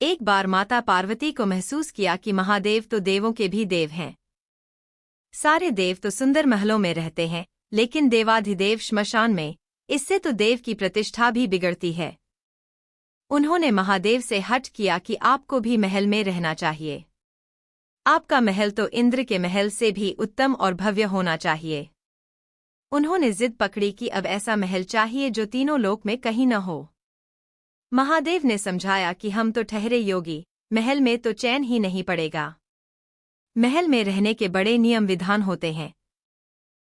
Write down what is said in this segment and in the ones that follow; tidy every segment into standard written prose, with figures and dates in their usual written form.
एक बार माता पार्वती को महसूस किया कि महादेव तो देवों के भी देव हैं। सारे देव तो सुंदर महलों में रहते हैं, लेकिन देवाधिदेव श्मशान में, इससे तो देव की प्रतिष्ठा भी बिगड़ती है। उन्होंने महादेव से हठ किया कि आपको भी महल में रहना चाहिए। आपका महल तो इंद्र के महल से भी उत्तम और भव्य होना चाहिए। उन्होंने जिद पकड़ी कि अब ऐसा महल चाहिए जो तीनों लोक में कहीं न हो। महादेव ने समझाया कि हम तो ठहरे योगी, महल में तो चैन ही नहीं पड़ेगा। महल में रहने के बड़े नियम विधान होते हैं।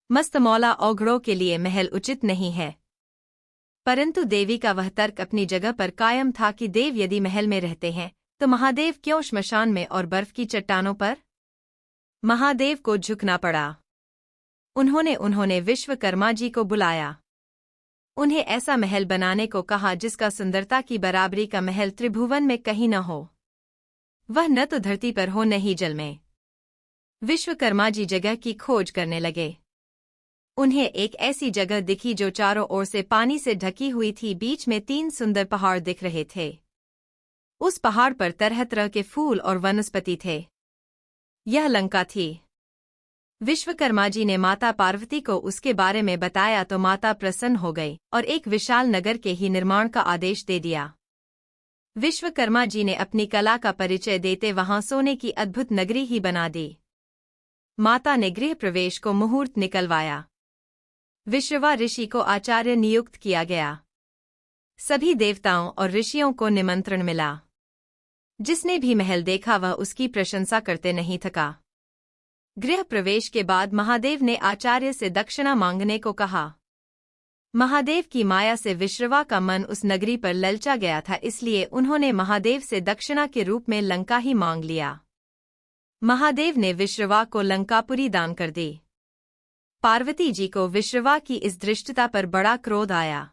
मस्तमौला औघड़ों के लिए महल उचित नहीं है। परंतु देवी का वह तर्क अपनी जगह पर कायम था कि देव यदि महल में रहते हैं तो महादेव क्यों श्मशान में और बर्फ की चट्टानों पर? महादेव को झुकना पड़ा। उन्होंने विश्वकर्मा जी को बुलाया। उन्हें ऐसा महल बनाने को कहा जिसका सुंदरता की बराबरी का महल त्रिभुवन में कहीं न हो। वह न तो धरती पर हो न ही जल में। विश्वकर्मा जी जगह की खोज करने लगे। उन्हें एक ऐसी जगह दिखी जो चारों ओर से पानी से ढकी हुई थी। बीच में 3 सुंदर पहाड़ दिख रहे थे। उस पहाड़ पर तरह तरह के फूल और वनस्पति थे। यह लंका थी। विश्वकर्मा जी ने माता पार्वती को उसके बारे में बताया तो माता प्रसन्न हो गई और एक विशाल नगर के ही निर्माण का आदेश दे दिया। विश्वकर्मा जी ने अपनी कला का परिचय देते वहां सोने की अद्भुत नगरी ही बना दी। माता ने गृह प्रवेश को मुहूर्त निकलवाया। विश्रवा ऋषि को आचार्य नियुक्त किया गया। सभी देवताओं और ऋषियों को निमंत्रण मिला। जिसने भी महल देखा वह उसकी प्रशंसा करते नहीं थका। गृह प्रवेश के बाद महादेव ने आचार्य से दक्षिणा मांगने को कहा। महादेव की माया से विश्रवा का मन उस नगरी पर ललचा गया था, इसलिए उन्होंने महादेव से दक्षिणा के रूप में लंका ही मांग लिया। महादेव ने विश्रवा को लंकापुरी दान कर दी। पार्वती जी को विश्रवा की इस धृष्टता पर बड़ा क्रोध आया।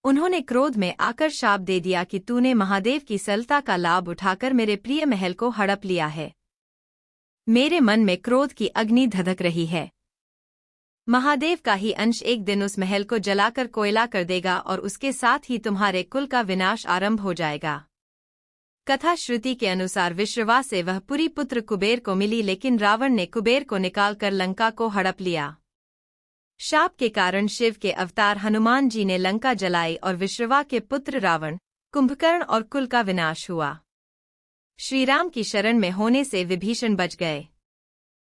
उन्होंने क्रोध में आकर शाप दे दिया कि तूने महादेव की सरलता का लाभ उठाकर मेरे प्रिय महल को हड़प लिया है। मेरे मन में क्रोध की अग्नि धधक रही है। महादेव का ही अंश एक दिन उस महल को जलाकर कोयला कर देगा और उसके साथ ही तुम्हारे कुल का विनाश आरंभ हो जाएगा। कथा श्रुति के अनुसार विश्रवा से वह पुरी पुत्र कुबेर को मिली, लेकिन रावण ने कुबेर को निकालकर लंका को हड़प लिया। शाप के कारण शिव के अवतार हनुमान जी ने लंका जलाई और विश्रवा के पुत्र रावण, कुंभकर्ण और कुल का विनाश हुआ। श्रीराम की शरण में होने से विभीषण बच गए।